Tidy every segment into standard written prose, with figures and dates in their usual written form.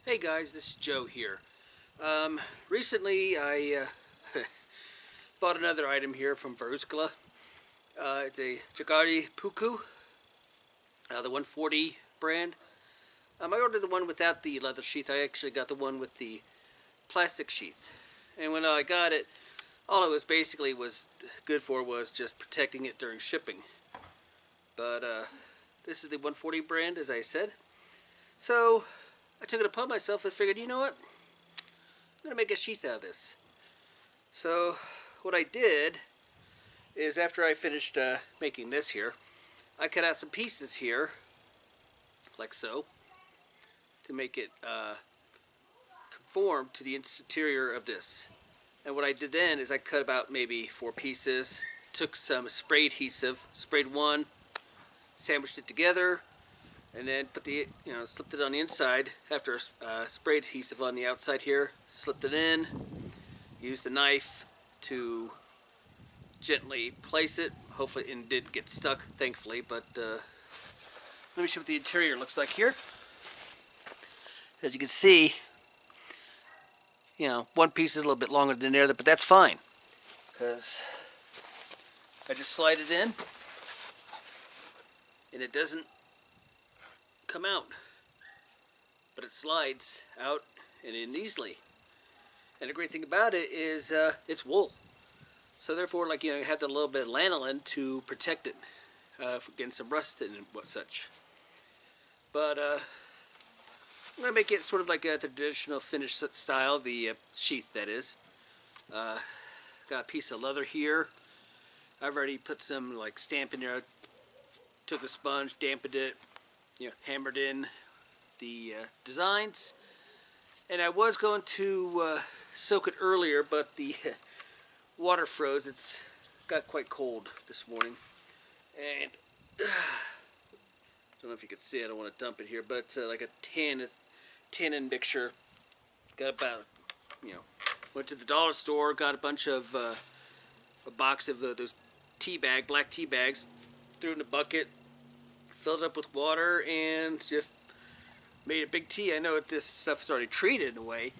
Hey guys, this is Joe here. Recently I bought another item here from Varuskala. It's a Jääkäripuukko, the 140 brand. I ordered the one without the leather sheath. I actually got the one with the plastic sheath. And when I got it, all it was basically was good for was just protecting it during shipping. But this is the 140 brand, as I said. So I took it upon myself and figured, you know what? I'm going to make a sheath out of this. So what I did is after I finished making this here, I cut out some pieces here, like so, to make it conform to the interior of this. And what I did then is I cut about maybe 4 pieces, took some spray adhesive, sprayed one, sandwiched it together, and then put the, slipped it on the inside after spray adhesive on the outside here, slipped it in, used the knife to gently place it. Hopefully it did get stuck, thankfully, but let me show what the interior looks like here. As you can see, one piece is a little bit longer than the other, but that's fine, because I just slide it in, and it doesn't come out, but it slides out and in easily. And the great thing about it is it's wool, so therefore, you have a little bit of lanolin to protect it against some rust and what such. But I'm going to make it sort of like the traditional Finnish style, the sheath that is. Got a piece of leather here. I've already put some stamp in there. Took a sponge, dampened it, hammered in the designs. And I was going to soak it earlier, but the water froze. It's got quite cold this morning. And I don't know if you can see, I don't want to dump it here, but it's like a tannin mixture. Got about, went to the dollar store, got a bunch of, a box of those black tea bags, threw it in a bucket, filled it up with water, and just made a big tea. I know that this stuff is already treated in a way,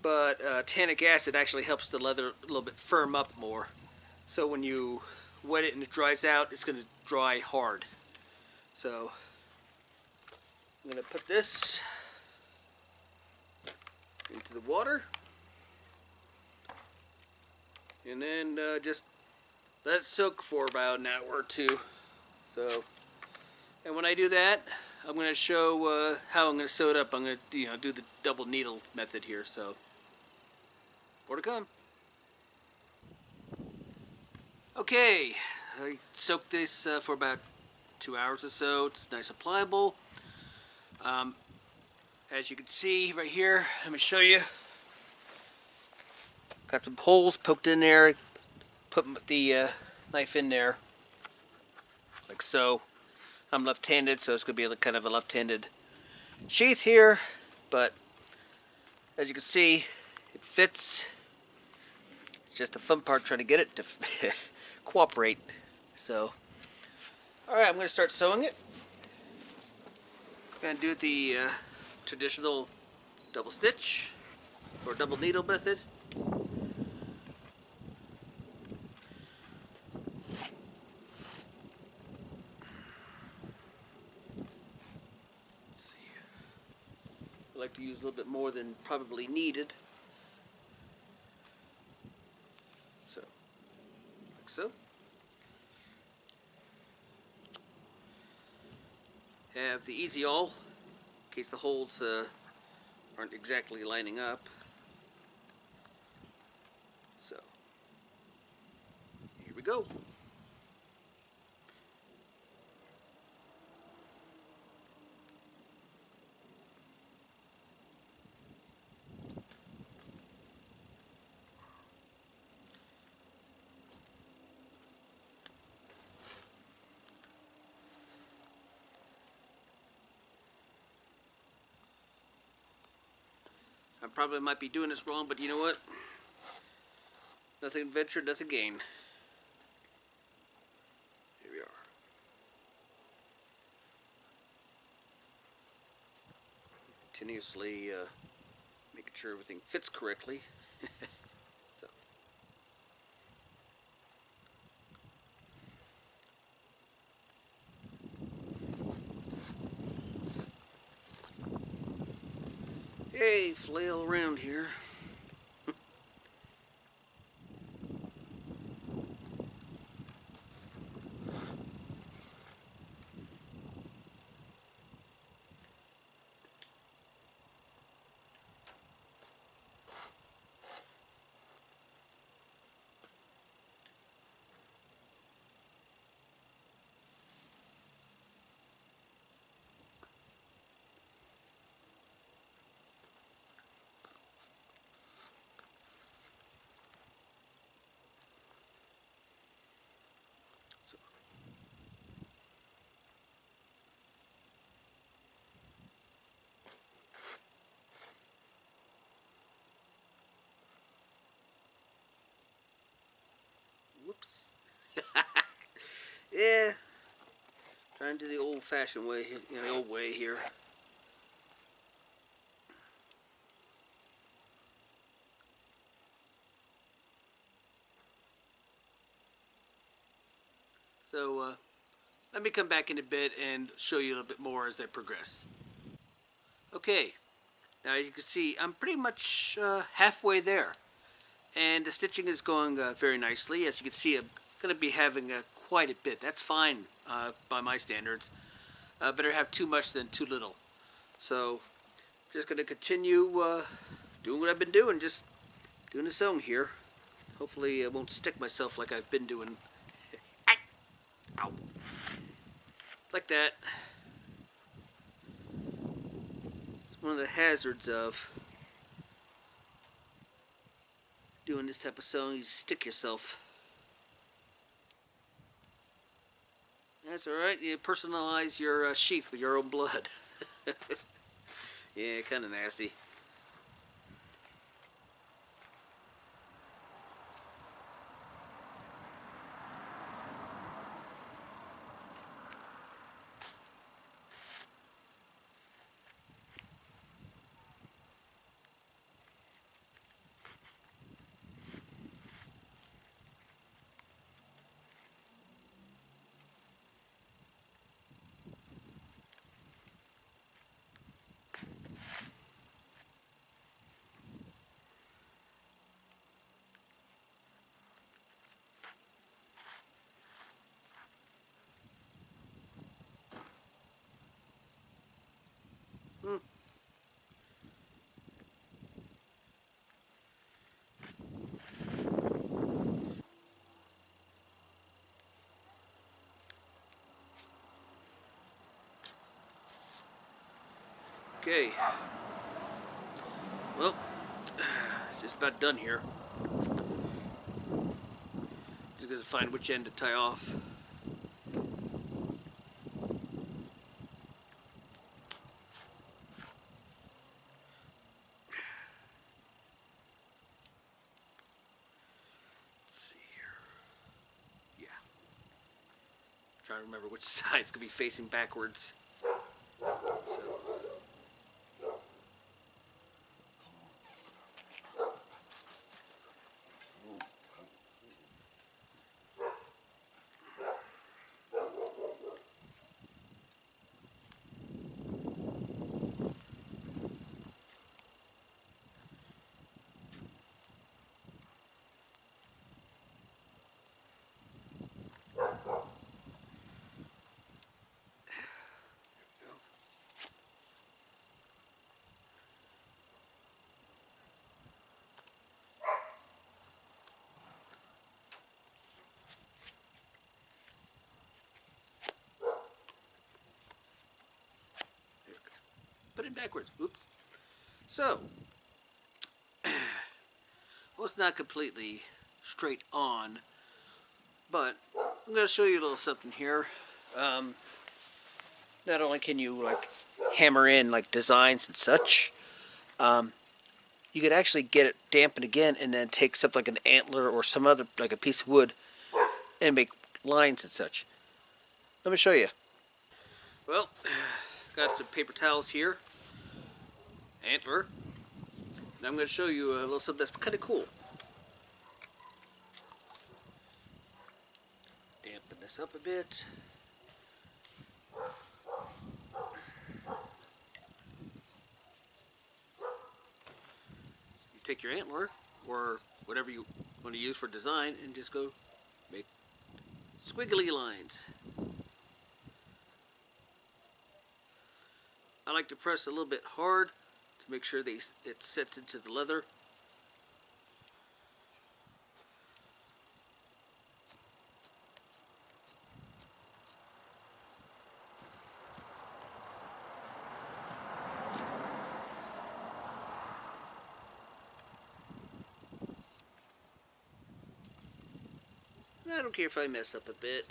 but tannic acid actually helps the leather a little bit firm up more. So when you wet it and it dries out, it's going to dry hard. So I'm going to put this into the water, and then just let it soak for about an hour or two. So, and when I do that, I'm going to show how I'm going to sew it up. I'm going to do the double needle method here. So, more to come. Okay, I soaked this for about 2 hours or so. It's nice and pliable. As you can see right here, let me show you. Got some holes poked in there. Put the knife in there, like so. I'm left-handed, so it's going to be kind of a left-handed sheath here, but as you can see, it fits. It's just the fun part trying to get it to cooperate. So, alright, I'm going to start sewing it. I'm going to do the traditional double stitch or double needle method. Let's see. I like to use a little bit more than probably needed. So, like so. Have the easy awl in case the holes aren't exactly lining up. So, here we go. I probably might be doing this wrong, but you know what? Nothing ventured, nothing gained. Here we are. continuously making sure everything fits correctly. So. Hey, flail around here. So. Whoops. Yeah, trying to do the old-fashioned way, the old way here. So let me come back in a bit and show you a little bit more as I progress. Okay, now as you can see, I'm pretty much halfway there. And the stitching is going very nicely. As you can see, I'm going to be having quite a bit. That's fine by my standards. Better have too much than too little. So, just going to continue doing what I've been doing, just doing the sewing here. Hopefully I won't stick myself like I've been doing. Ow. Like that. It's one of the hazards of doing this type of sewing. You stick yourself. That's alright. You personalize your sheath with your own blood. Yeah, kind of nasty. Hmm. Okay. Well, it's just about done here. Just gonna find which end to tie off. Let's see here. Yeah. Trying to remember which side it's gonna be facing backwards. So. Put it backwards. Oops. So, well, it's not completely straight on, but I'm going to show you a little something here. Not only can you like hammer in like designs and such, you could actually get it dampened again and then take something like an antler or some other like a piece of wood and make lines and such. Let me show you. Well, got some paper towels here. antler. And I'm going to show you a little something that's kind of cool. Dampen this up a bit. You take your antler, or whatever you want to use for design, and just go make squiggly lines. I like to press a little bit hard to make sure it sets into the leather. I don't care if I mess up a bit.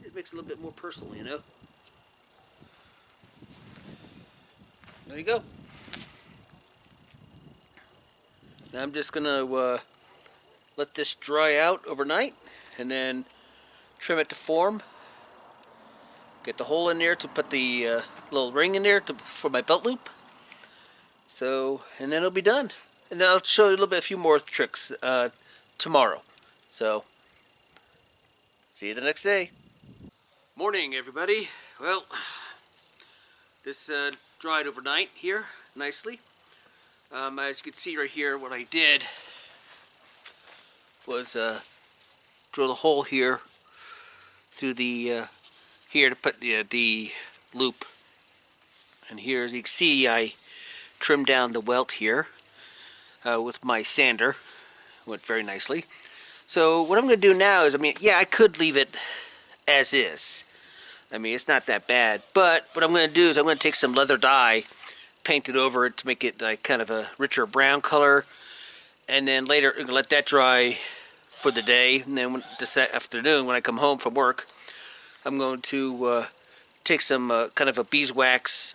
It makes it a little bit more personal, you know? There you go. Now I'm just gonna let this dry out overnight and then trim it to form. Get the hole in there to put the little ring in there for my belt loop. So, and then it'll be done. And then I'll show you a few more tricks tomorrow. So, see you the next day. Morning, everybody. Well, this dried overnight here nicely. As you can see right here, what I did was drill a hole here through the here to put the loop. And here, as you can see, I trimmed down the welt here with my sander. Went very nicely. So what I'm going to do now is, I could leave it as is. It's not that bad. But what I'm going to do is I'm going to take some leather dye, paint it over it to make it like kind of a richer brown color. And then later, I'm going to let that dry for the day. And then this afternoon, when I come home from work, I'm going to take some kind of a beeswax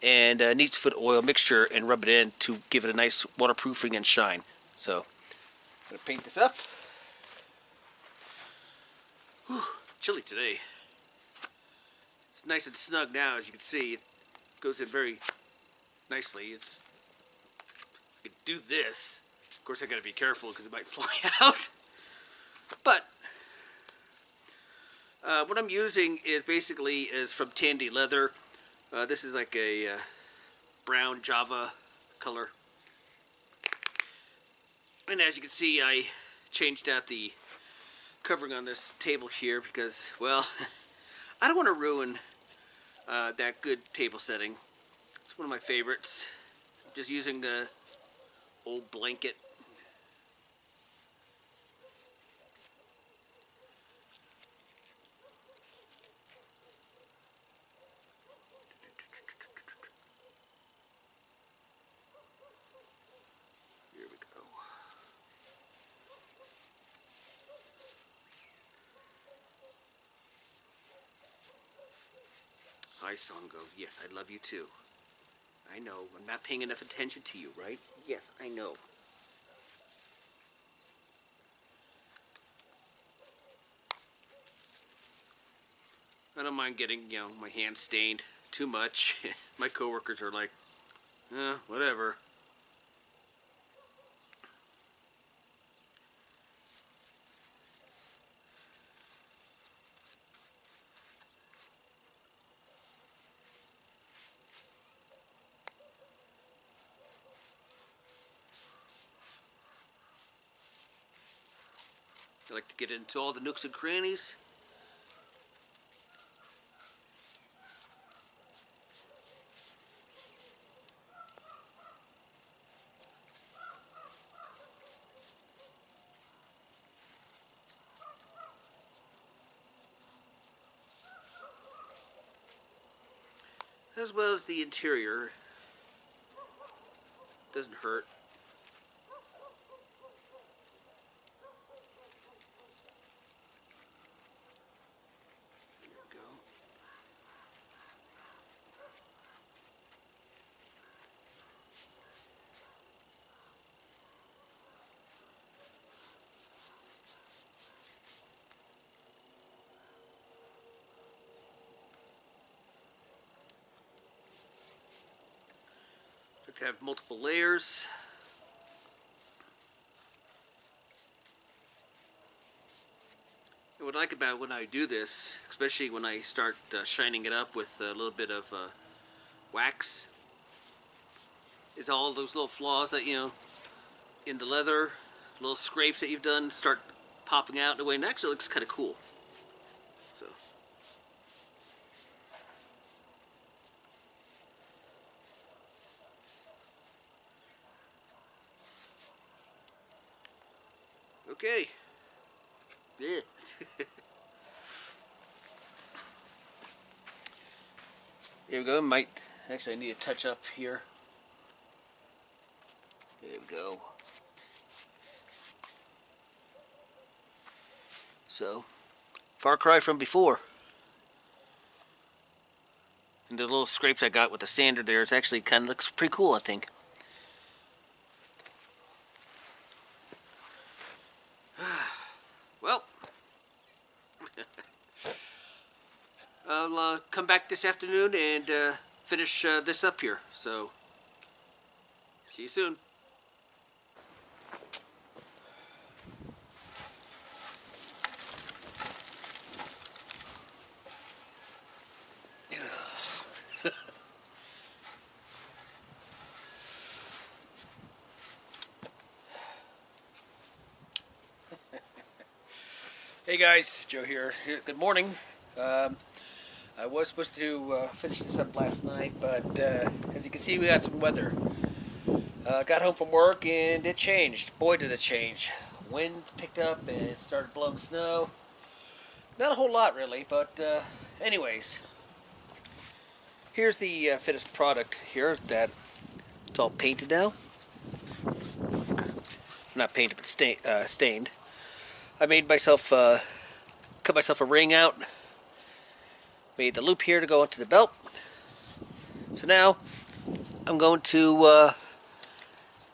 and neat's foot oil mixture and rub it in to give it a nice waterproofing and shine. So, I'm going to paint this up. Whew, chilly today. It's nice and snug now, as you can see. It goes in very nicely. I could do this. Of course, I got to be careful because it might fly out. But what I'm using is basically from Tandy Leather. This is like a brown Java color. And as you can see, I changed out the covering on this table here because, well, I don't want to ruin that good table setting. It's one of my favorites. I'm just using the old blanket. Here we go. Hi, Songo. Yes, I love you too. I know. I'm not paying enough attention to you, right? Yes, I know. I don't mind getting, my hands stained too much. My coworkers are like, whatever. I like to get into all the nooks and crannies. As well as the interior. Doesn't hurt. There we go. to have multiple layers. And what I like about when I do this, especially when I start shining it up with a little bit of wax, is all those little flaws that, you know, in the leather, little scrapes that you've done start popping out in a way, and actually looks kind of cool. So. Okay. Yeah. There we go. Might actually I need a touch up here. There we go. So, far cry from before. And the little scrapes I got with the sander there, it actually kind of looks pretty cool, I think. Well, I'll come back this afternoon and finish this up here. So, see you soon. Hey guys, Joe here. Good morning. I was supposed to finish this up last night, but as you can see, we got some weather. Got home from work and it changed. Boy, did it change. Wind picked up and it started blowing snow. Not a whole lot really, but anyways. Here's the finished product here. That it's all painted now. Not painted, but stained. I made myself, cut myself a ring out. Made the loop here to go onto the belt. So now I'm going to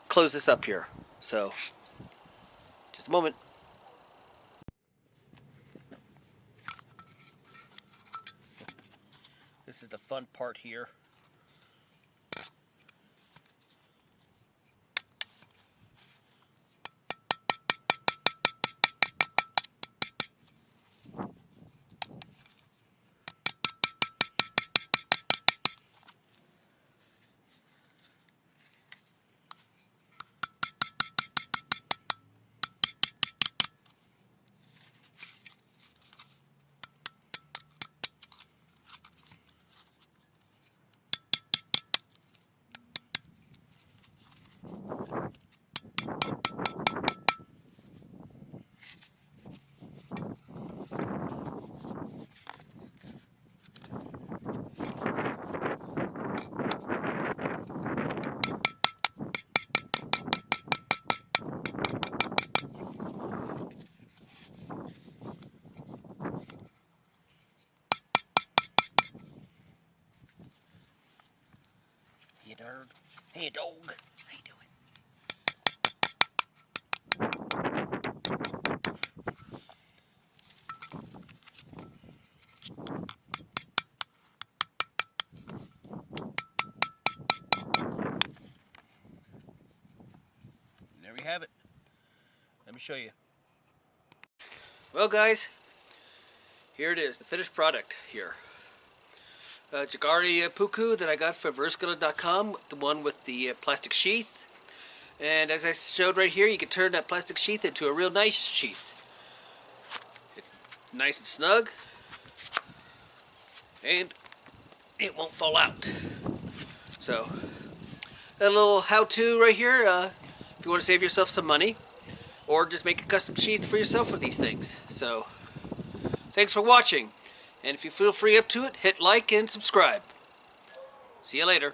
close this up here. So, just a moment. This is the fun part here. Hey, dog. How you doing? There we have it. Let me show you. Well, guys, here it is, the finished product here. Jagari that I got from Verscula.com, the one with the plastic sheath. And as I showed right here, you can turn that plastic sheath into a real nice sheath. It's nice and snug, and it won't fall out. So, a little how-to right here, if you want to save yourself some money, or just make a custom sheath for yourself with these things. So, thanks for watching. And if you feel free up to it, hit like and subscribe. See you later.